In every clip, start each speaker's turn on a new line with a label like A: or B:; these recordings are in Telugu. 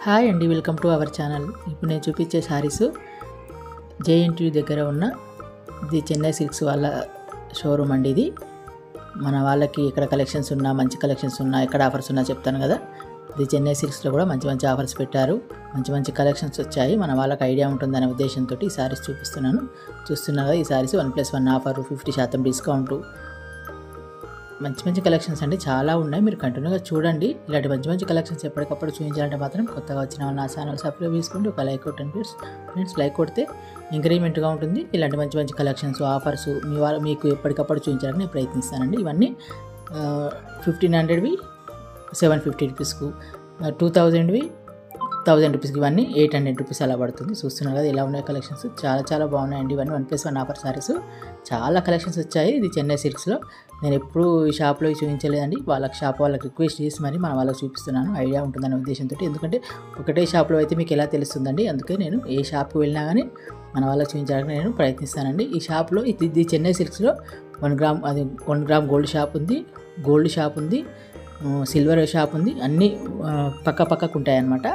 A: హాయ్ అండి, వెల్కమ్ టు అవర్ ఛానల్. ఇప్పుడు నేను చూపించే శారీస్ జేఎన్టీయూ దగ్గర ఉన్న ఇది చెన్నై సిల్క్స్ వాళ్ళ షోరూమ్ అండి. ఇది మన వాళ్ళకి ఎక్కడ కలెక్షన్స్ ఉన్నా, మంచి కలెక్షన్స్ ఉన్నా, ఎక్కడ ఆఫర్స్ ఉన్నా చెప్తాను కదా. ఇది చెన్నై సిల్క్స్లో కూడా మంచి మంచి ఆఫర్స్ పెట్టారు, మంచి మంచి కలెక్షన్స్ వచ్చాయి. మన వాళ్ళకి ఐడియా ఉంటుందనే ఉద్దేశంతో ఈ శారీస్ చూపిస్తున్నాను. చూస్తున్నా కదా, ఈ శారీస్ 1+1 ఆఫర్, 50% డిస్కౌంట్, మంచి మంచి కలెక్షన్స్ అండి, చాలా ఉన్నాయి. మీరు కంటిన్యూగా చూడండి. ఇలాంటి మంచి మంచి కలెక్షన్స్ ఎప్పటికప్పుడు చూపించాలంటే మాత్రం కొత్తగా వచ్చిన నా ఛానల్ సబ్స్క్రైబ్ చేసుకోండి. ఒక లైక్ కొట్టండి ఫ్రెండ్స్. లైక్ కొడితే ఎంకరేజ్మెంట్గా ఉంటుంది. ఇలాంటి మంచి మంచి కలెక్షన్స్, ఆఫర్స్ మీకు ఎప్పటికప్పుడు చూపించాలని నేను ప్రయత్నిస్తానండి. ఇవన్నీ 1500వి 750 రూపీస్కు, 2000వి 1000 రూపీస్కి, ఇవన్నీ 800 రూపీస్ అలా పడుతుంది. చూస్తున్నారు కదా ఎలా ఉన్నాయి కలెక్షన్స్, చాలా చాలా బాగున్నాయండి. ఇవన్నీ 1+1 ఆఫర్ శారీస్, చాలా కలెక్షన్స్ వచ్చాయి. ఇది చెన్నై సిల్క్స్లో. నేను ఎప్పుడు ఈ షాప్లో చూపించలేదండి. వాళ్ళకి రిక్వెస్ట్ చేసి మరి మన వాళ్ళకి చూపిస్తున్నాను, ఐడియా ఉంటుందనే ఉద్దేశంతో. ఎందుకంటే ఒకటే షాప్లో అయితే మీకు ఎలా తెలుస్తుందండి, అందుకే నేను ఏ షాప్కి వెళ్ళినా కానీ మన వాళ్ళకి చూపించడానికి నేను ప్రయత్నిస్తానండి. ఈ షాప్లో ఇది చెన్నై సిల్క్స్లో 1 గ్రామ్ గోల్డ్ షాప్ ఉంది, సిల్వర్ షాప్ ఉంది. అన్నీ పక్కకు ఉంటాయన్నమాట.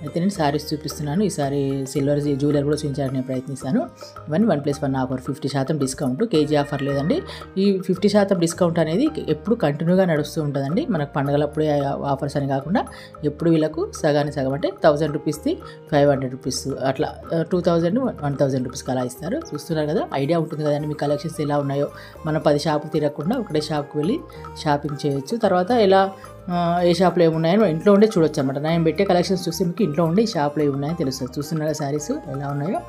A: అయితే నేను శారీస్ చూపిస్తున్నాను. ఈసారి సిల్వర్ జ్యువెలరీ కూడా చూపించడానికి నేను ప్రయత్నిస్తాను. ఇవన్నీ 1+1 ఆఫర్, 50% డిస్కౌంట్. కేజీ ఆఫర్ లేదండి. ఈ 50% డిస్కౌంట్ అనేది ఎప్పుడు కంటిన్యూగా నడుస్తూ ఉంటుందండి. మనకు పండుగలప్పుడే ఆఫర్స్ అని కాకుండా ఎప్పుడు వీళ్ళకు సగానికి సగం, అంటే 1000 రూపీస్ది 500 రూపీస్, అట్లా 2000 1000 రూపీస్కి అలా ఇస్తారు. చూస్తున్నారు కదా, ఐడియా ఉంటుంది కదండి మీ కలెక్షన్స్ ఎలా ఉన్నాయో. మనం 10 షాపులు తిరగకుండా ఒకటే షాప్కి వెళ్ళి షాపింగ్ చేయొచ్చు. తర్వాత ఎలా ఏ షాప్లో ఏమున్నాయో ఇంట్లో ఉండే చూడొచ్చు అనమాట. నేను పెట్టే కలెక్షన్స్ చూస్తే మీకు ఇంట్లో ఉండే ఈ షాప్లో ఏమున్నాయో తెలుస్తుంది. చూస్తున్నారా శారీస్ ఎలా ఉన్నాయో.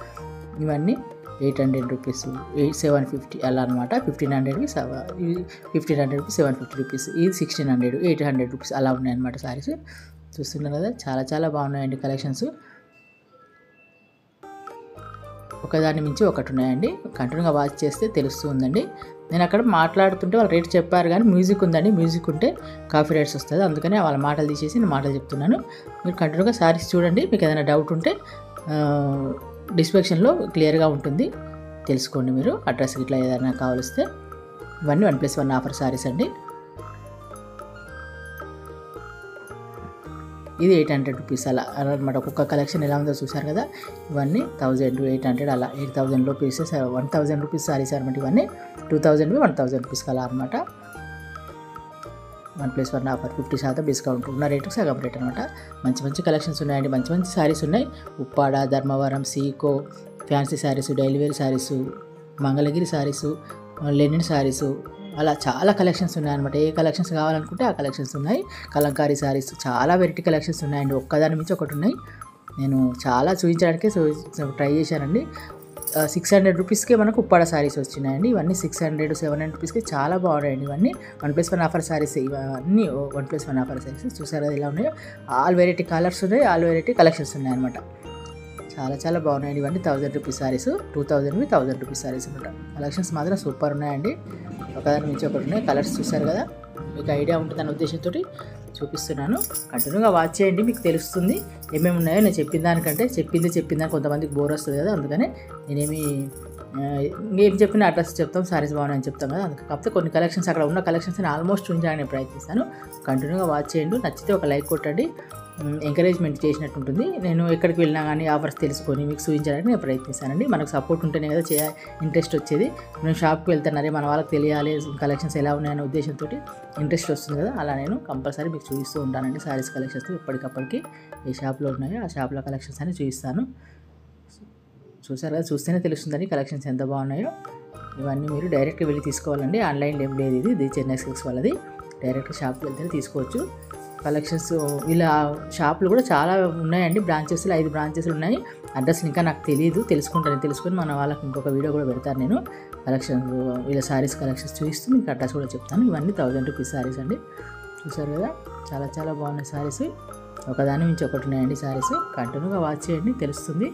A: ఇవన్నీ 800 రూపీస్, 750 అలా అనమాట. 1500కి 750 రూపీస్, ఇది 1600, 800 రూపీస్ అలా ఉన్నాయన్నమాట శారీస్. చూస్తున్నారు కదా, చాలా చాలా బాగున్నాయండి కలెక్షన్స్. ఒకదాని మించి ఒకటి ఉన్నాయండి. కంటిన్యూగా వాచ్ చేస్తే తెలుస్తూ ఉందండి. నేను అక్కడ మాట్లాడుతుంటే వాళ్ళు రేట్ చెప్పారు, కానీ మ్యూజిక్ ఉందండి. మ్యూజిక్ ఉంటే కాపీ రైట్స్ వస్తుంది, అందుకని వాళ్ళ మాటలు తీసేసి నేను మాటలు చెప్తున్నాను. మీరు కంటిన్యూగా శారీస్ చూడండి. మీకు ఏదైనా డౌట్ ఉంటే డిస్క్రిప్షన్లో క్లియర్గా ఉంటుంది, తెలుసుకోండి. మీరు అడ్రస్ ఇట్లా ఏదైనా కావలిస్తే. ఇవన్నీ 1+1 ఆఫర్ శారీస్ అండి. ఇది 800 రూపీస్ అలా అనమాట. ఒక్కొక్క కలెక్షన్ ఎలా ఉందో చూసారు కదా. ఇవన్నీ 1000, 800 అలా 8000లో పీసెస్, 1000 రూపీస్ సారీస్ అనమాట. ఇవన్నీ 2000వి 1000 రూపీస్కి అలా అనమాట. 1+1 ఆఫర్, 50% డిస్కౌంట్, ఉన్న రేటుకి సగం రేట్ అనమాట. మంచి మంచి కలెక్షన్స్ ఉన్నాయండి, మంచి మంచి శారీస్ ఉన్నాయి. ఉప్పాడ, ధర్మవరం, సీకో, fancy saris, daily wear saris, Mangalagiri saris, linen saris, అలా చాలా కలెక్షన్స్ ఉన్నాయన్నమాట. ఏ కలెక్షన్స్ కావాలనుకుంటే ఆ కలెక్షన్స్ ఉన్నాయి. కలంకారీ శారీస్, చాలా వెరైటీ కలెక్షన్స్ ఉన్నాయండి. ఒక్కదాని మించి ఒకటి ఉన్నాయి. నేను చాలా చూపించడానికే ట్రై చేశానండి. 600 రూపీస్కే మనకు ఉప్పాడ శారీస్ వచ్చినాయండి. ఇవన్నీ 600, 700 రూపీస్కి చాలా బాగున్నాయండి. ఇవన్నీ 1+1 ఆఫర్ శారీస్. ఇవన్నీ 1+1 ఆఫర్ శారీస్. చూసారా ఎలా ఉన్నాయో. ఆల్ వెరైటీ కలర్స్ ఉన్నాయి, ఆల్ వెరైటీ కలెక్షన్స్ ఉన్నాయన్నమాట. చాలా చాలా బాగున్నాయండి. ఇవన్నీ 1000 రూపీస్ శారీస్, 2000వి 1000 రూపీస్ శారీస్ అనమాట. కలెక్షన్స్ మాత్రం సూపర్ ఉన్నాయండి. ఒకదాని మించి ఒకటి ఉన్నాయి. కలర్స్ చూసారు కదా, మీకు ఐడియా ఉంటుందన్న ఉద్దేశంతో చూపిస్తున్నాను. కంటిన్యూగా వాచ్ చేయండి, మీకు తెలుస్తుంది ఏమేమి ఉన్నాయో. నేను చెప్పిన దానికంటే కొంతమందికి బోర్ వస్తుంది కదా, అందుకనే నేనేమి ఏం చెప్పిన అడ్రస్ చెప్తాం, శారీస్ బాగున్నాయని చెప్తాం కదా. అందుకే కాకపోతే కొన్ని కలెక్షన్స్, అక్కడ ఉన్న కలెక్షన్స్ నేను ఆల్మోస్ట్ చూపించడానికి ప్రయత్నిస్తాను. కంటిన్యూగా వాచ్ చేయండి. నచ్చితే ఒక లైక్ కొట్టండి, ఎంకరేజ్మెంట్ చేసినట్టు ఉంటుంది. నేను ఎక్కడికి వెళ్ళినా కానీ ఆఫర్స్ తెలుసుకొని మీకు చూపించడానికి నేను ప్రయత్నిస్తానండి. మనకు సపోర్ట్ ఉంటేనే కదా ఇంట్రెస్ట్ వచ్చేది. నేను షాప్కి వెళ్తున్నారే, మన వాళ్ళకి తెలియాలి కలెక్షన్స్ ఎలా ఉన్నాయనే ఉద్దేశంతో ఇంట్రెస్ట్ వస్తుంది కదా. అలా నేను కంపల్సరీ మీకు చూపిస్తూ ఉంటానండి. శారీస్ కలెక్షన్స్ ఎప్పటికప్పటికి ఏ షాప్లో ఉన్నాయో ఆ షాప్లో కలెక్షన్స్ అని చూపిస్తాను. చూసారు కదా, చూస్తేనే తెలుస్తుందండి కలెక్షన్స్ ఎంత బాగున్నాయో. ఇవన్నీ మీరు డైరెక్ట్గా వెళ్ళి తీసుకోవాలండి, ఆన్లైన్ ఏం లేదు. ఇది చెన్నై సిల్క్స్ వాళ్ళది. డైరెక్ట్గా షాప్కి వెళ్తేనే తీసుకోవచ్చు కలెక్షన్స్. ఇలా షాపులు కూడా చాలా ఉన్నాయండి, బ్రాంచెస్లో 5 బ్రాంచెస్లు ఉన్నాయి. అడ్రస్లు ఇంకా నాకు తెలియదు, తెలుసుకొని మన వాళ్ళకి ఇంకొక వీడియో కూడా పెడతాను నేను. కలెక్షన్స్, ఇలా శారీస్ కలెక్షన్స్ చూపిస్తూ మీకు అడ్రస్ కూడా చెప్తాను. ఇవన్నీ 1000 రూపీస్ శారీస్ అండి. చూసారు కదా, చాలా చాలా బాగున్నాయి శారీస్. ఒకదాని మించి ఒకటి ఉన్నాయండి శారీస్. కంటిన్యూగా వాచ్ చేయండి, తెలుస్తుంది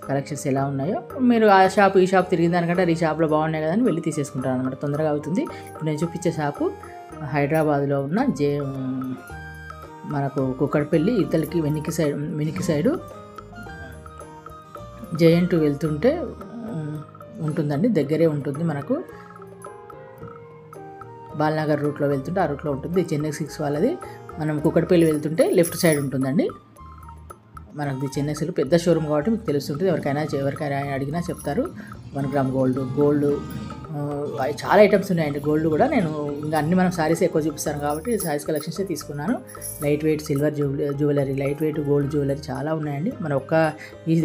A: కలెక్షన్స్ ఎలా ఉన్నాయో. మీరు ఆ షాప్ ఈ షాప్ తిరిగిన దానికంటే ఈ షాప్లో బాగున్నాయి కదా అని వెళ్ళి తీసేసుకుంటారు అనమాట, తొందరగా అవుతుంది. ఇప్పుడు నేను చూపించే షాపు హైదరాబాద్లో ఉన్న మనకు కుక్కడపల్లి ఇతలకి వెనక్కి సైడు జేఎన్టీయూ వెళ్తుంటే ఉంటుందండి, దగ్గరే ఉంటుంది. మనకు బాలనగర్ రూట్లో వెళ్తుంటే ఆ రూట్లో ఉంటుంది. చెన్నై సిల్క్స్ వాళ్ళది. మనం కుక్కడపల్లి వెళ్తుంటే లెఫ్ట్ సైడ్ ఉంటుందండి. మనది చెన్నై సిల్క్ పెద్ద షోరూమ్ కాబట్టి మీకు తెలుస్తుంటుంది. ఎవరికైనా అడిగినా చెప్తారు. 1 గ్రామ్ గోల్డ్ చాలా ఐటమ్స్ ఉన్నాయండి. గోల్డ్ కూడా నేను ఇంకా అన్ని మనం సారీస్ ఎక్కువ చూపిస్తాను కాబట్టి సారీస్ కలెక్షన్సే తీసుకున్నాను. Light weight silver jewellery, light weight gold jewellery చాలా ఉన్నాయండి. మన ఈ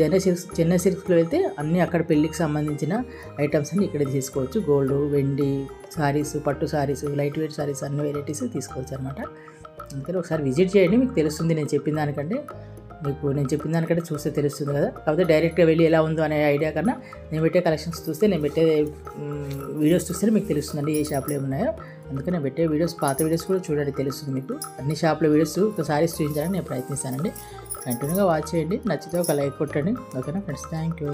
A: చెన్నై సిల్క్స్లో వెళ్తే అన్నీ అక్కడ పెళ్ళికి సంబంధించిన ఐటమ్స్ అన్ని ఇక్కడ తీసుకోవచ్చు. గోల్డ్, వెండి సారీస్, పట్టు సారీస్, లైట్ వెయిట్ సారీస్ అన్ని వెరైటీస్ తీసుకోవచ్చు అనమాట. అందుకని ఒకసారి విజిట్ చేయండి, మీకు తెలుస్తుంది. నేను చెప్పిన దానికంటే చూస్తే తెలుస్తుంది కదా. కాకపోతే డైరెక్ట్గా వెళ్ళి ఎలా ఉందో అనే ఐడియా కన్నా నేను పెట్టే కలెక్షన్స్ చూస్తే, నేను పెట్టే వీడియోస్ చూస్తే మీకు తెలుస్తుందండి ఏ షాప్లో ఏమున్నాయో. అందుకని నేను పెట్టే పాత వీడియోస్ కూడా చూడండి, తెలుస్తుంది మీకు. అన్ని షాప్లో వీడియోస్ ఒకసారి చూపించాలని నేను ప్రయత్నిస్తానండి. కంటిన్యూగా వాచ్ చేయండి. నచ్చితే ఒక లైక్ కొట్టండి. ఓకేనా ఫ్రెండ్స్, థ్యాంక్ యూ.